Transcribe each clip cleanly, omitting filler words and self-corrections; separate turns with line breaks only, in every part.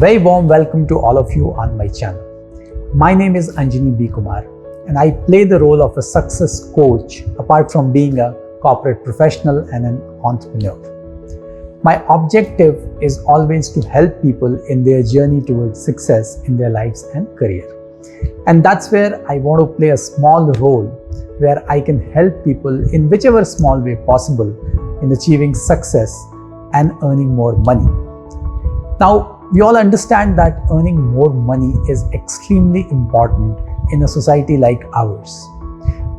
very warm welcome to all of you on my channel. My name is Anjani Kuumar and I play the role of a success coach apart from being a corporate professional and an entrepreneur. My objective is always to help people in their journey towards success in their lives and career. And that's where I want to play a small role where I can help people in whichever small way possible in achieving success and earning more money. Now, we all understand that earning more money is extremely important in a society like ours.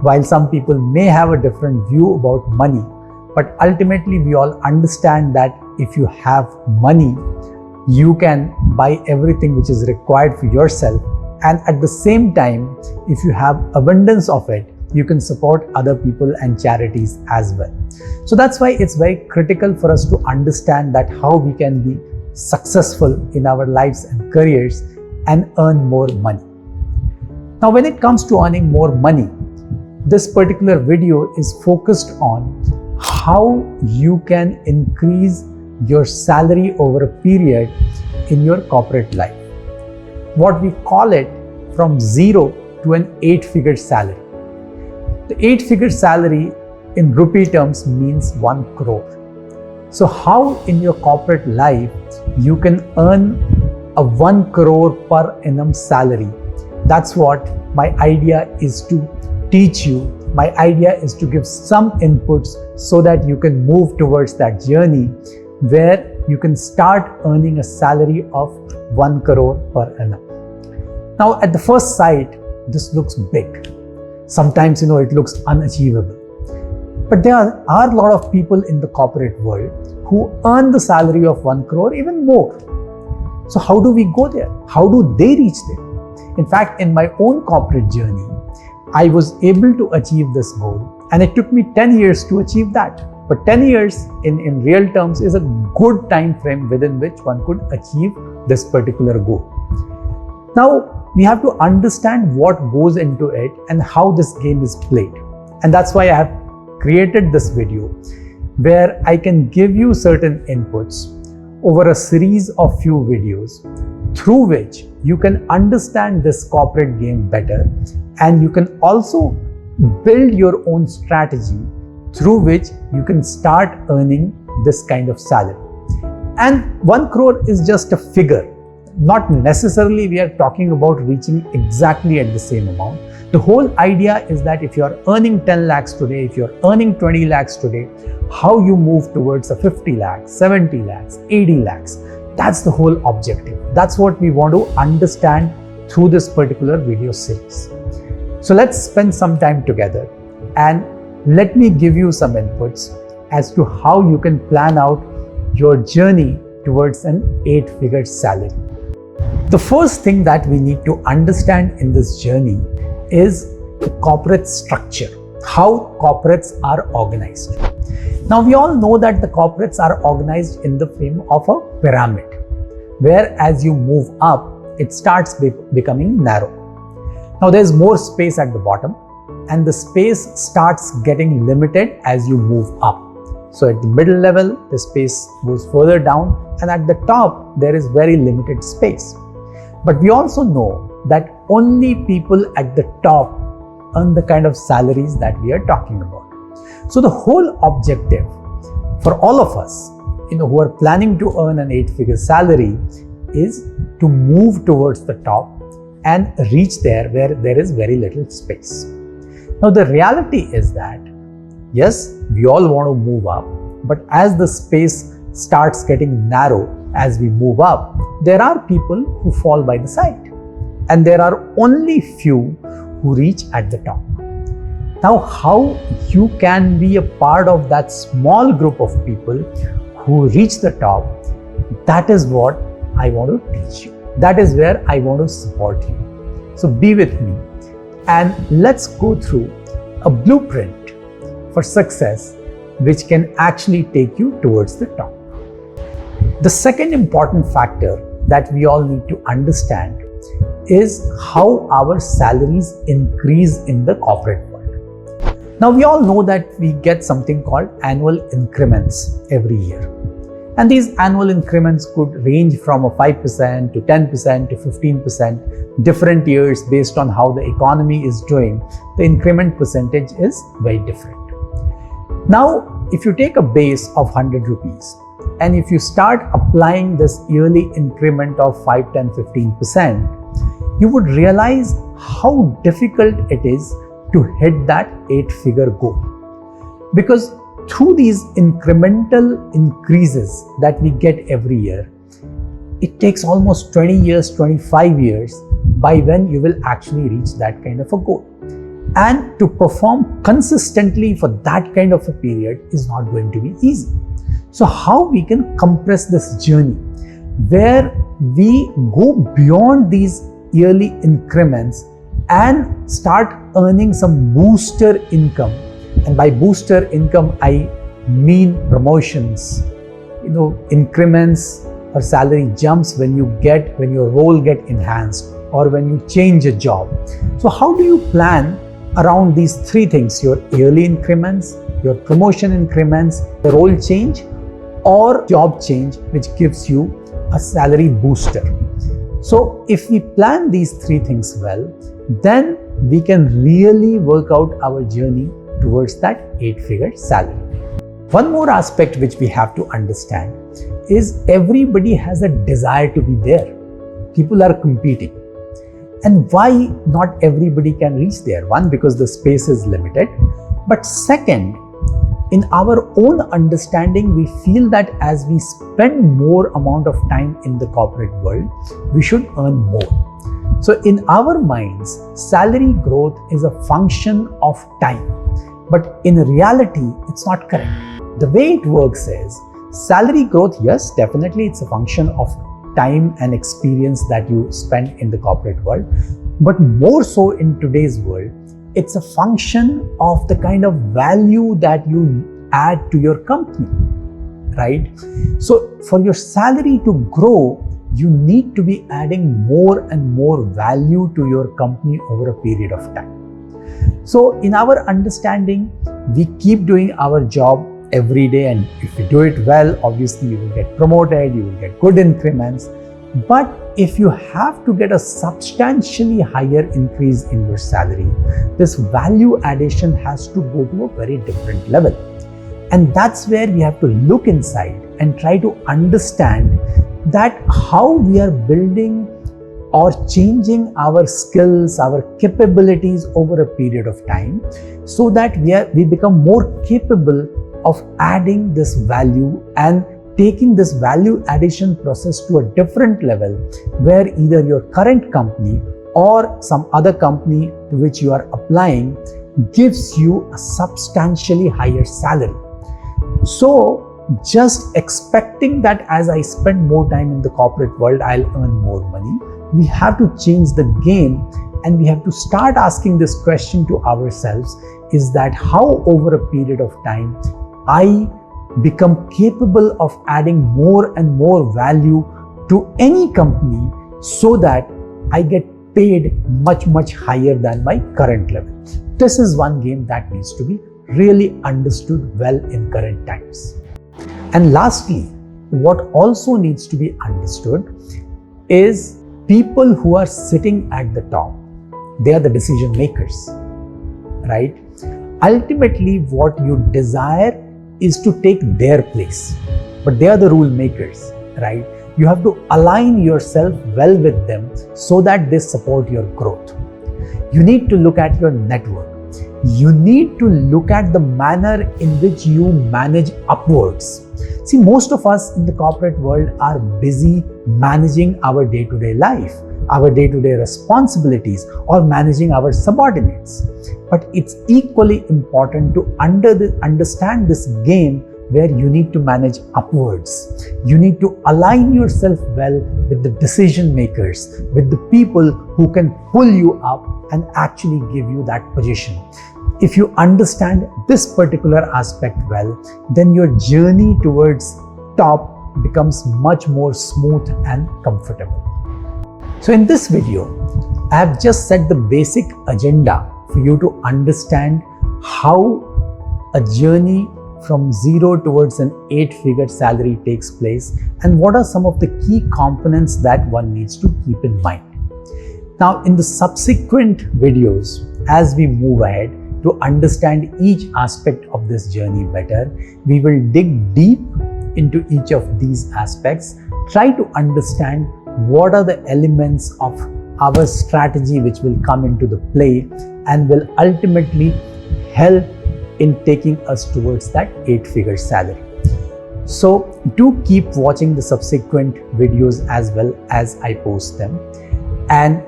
While some people may have a different view about money, but ultimately we all understand that if you have money, you can buy everything which is required for yourself, and at the same time, if you have abundance of it, you can support other people and charities as well. So that's why it's very critical for us to understand that how we can be successful in our lives and careers and earn more money. Now, when it comes to earning more money, this particular video is focused on how you can increase your salary over a period in your corporate life. What we call it from 0 to an 8-figure salary. The 8-figure salary in rupee terms means 1 crore. So how in your corporate life you can earn a 1 crore per annum salary? That's what my idea is to teach you. My idea is to give some inputs so that you can move towards that journey where you can start earning a salary of 1 crore per annum. Now, at the first sight, this looks big. Sometimes, it looks unachievable. But there are a lot of people in the corporate world who earn the salary of 1 crore, even more. So how do we go there? How do they reach there? In fact, in my own corporate journey, I was able to achieve this goal, and it took me 10 years to achieve that. But 10 years in real terms is a good time frame within which one could achieve this particular goal. Now, we have to understand what goes into it and how this game is played. And that's why I have created this video where I can give you certain inputs over a series of few videos through which you can understand this corporate game better, and you can also build your own strategy through which you can start earning this kind of salary. And 1 crore is just a figure. Not necessarily we are talking about reaching exactly at the same amount. The whole idea is that if you are earning 10 lakhs today, if you are earning 20 lakhs today, how you move towards a 50 lakhs, 70 lakhs, 80 lakhs. That's the whole objective. That's what we want to understand through this particular video series. So let's spend some time together and let me give you some inputs as to how you can plan out your journey towards an 8-figure salary. The first thing that we need to understand in this journey is the corporate structure, how corporates are organized. Now, we all know that the corporates are organized in the frame of a pyramid, where as you move up, it starts becoming narrow. Now, there's more space at the bottom, and the space starts getting limited as you move up. So at the middle level, the space goes further down, and at the top, there is very limited space. But we also know that only people at the top earn the kind of salaries that we are talking about. So the whole objective for all of us, who are planning to earn an 8-figure salary is to move towards the top and reach there where there is very little space. Now the reality is that, yes, we all want to move up, but as the space starts getting narrow as we move up, there are people who fall by the side, and there are only few who reach at the top. Now, how you can be a part of that small group of people who reach the top, that is what I want to teach you. That is where I want to support you. So be with me and let's go through a blueprint for success which can actually take you towards the top. The second important factor that we all need to understand is how our salaries increase in the corporate world. Now, we all know that we get something called annual increments every year. And these annual increments could range from a 5% to 10% to 15%, different years based on how the economy is doing. The increment percentage is very different. Now, if you take a base of 100 rupees and if you start applying this yearly increment of 5, 10, 15%, you would realize how difficult it is to hit that 8-figure goal. Because through these incremental increases that we get every year, it takes almost 20 years, 25 years by when you will actually reach that kind of a goal. And to perform consistently for that kind of a period is not going to be easy. So how we can compress this journey where we go beyond these yearly increments and start earning some booster income. And by booster income, I mean promotions, increments or salary jumps when your role get enhanced or when you change a job. So how do you plan around these three things: your yearly increments, your promotion increments, the role change or job change, which gives you a salary booster? So if we plan these three things well, then we can really work out our journey towards that 8-figure salary. One more aspect which we have to understand is everybody has a desire to be there. People are competing. And why not everybody can reach there? One, because the space is limited. But second, in our own understanding, we feel that as we spend more amount of time in the corporate world, we should earn more. So in our minds, salary growth is a function of time. But in reality, it's not correct. The way it works is, salary growth, yes, definitely it's a function of time and experience that you spend in the corporate world. But more so in today's world, it's a function of the kind of value that you add to your company, right? So for your salary to grow, you need to be adding more and more value to your company over a period of time. So in our understanding, we keep doing our job every day, and if you do it well, obviously you will get promoted, you will get good increments. But if you have to get a substantially higher increase in your salary, this value addition has to go to a very different level. And that's where we have to look inside and try to understand that how we are building or changing our skills, our capabilities over a period of time, so that we become more capable of adding this value and taking this value addition process to a different level, where either your current company or some other company to which you are applying gives you a substantially higher salary. So just expecting that as I spend more time in the corporate world, I'll earn more money, we have to change the game, and we have to start asking this question to ourselves, is that how over a period of time I become capable of adding more and more value to any company so that I get paid much, much higher than my current level. This is one game that needs to be really understood well in current times. And lastly, what also needs to be understood is people who are sitting at the top, they are the decision makers, right? Ultimately, what you desire is to take their place, but they are the rule makers, right? You have to align yourself well with them so that they support your growth. You need to look at your network. You need to look at the manner in which you manage upwards. See, most of us in the corporate world are busy managing our day-to-day life, our day-to-day responsibilities, or managing our subordinates. But it's equally important to understand this game where you need to manage upwards. You need to align yourself well with the decision makers, with the people who can pull you up and actually give you that position. If you understand this particular aspect well, then your journey towards top becomes much more smooth and comfortable. So in this video, I have just set the basic agenda for you to understand how a journey from zero towards an 8-figure salary takes place, and what are some of the key components that one needs to keep in mind. Now, in the subsequent videos, as we move ahead to understand each aspect of this journey better, we will dig deep into each of these aspects, try to understand what are the elements of our strategy which will come into the play and will ultimately help in taking us towards that 8-figure salary. So do keep watching the subsequent videos as well as I post them, and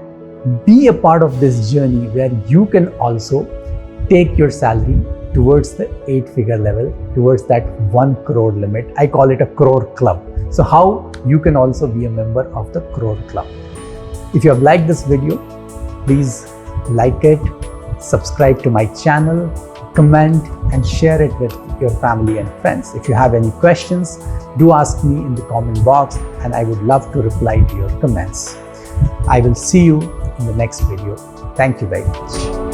be a part of this journey where you can also take your salary towards the 8-figure level, towards that 1 crore limit. I call it a Crore Club. So how you can also be a member of the Crore Club. If you have liked this video, please like it, subscribe to my channel, comment and share it with your family and friends. If you have any questions, do ask me in the comment box and I would love to reply to your comments. I will see you in the next video. Thank you very much.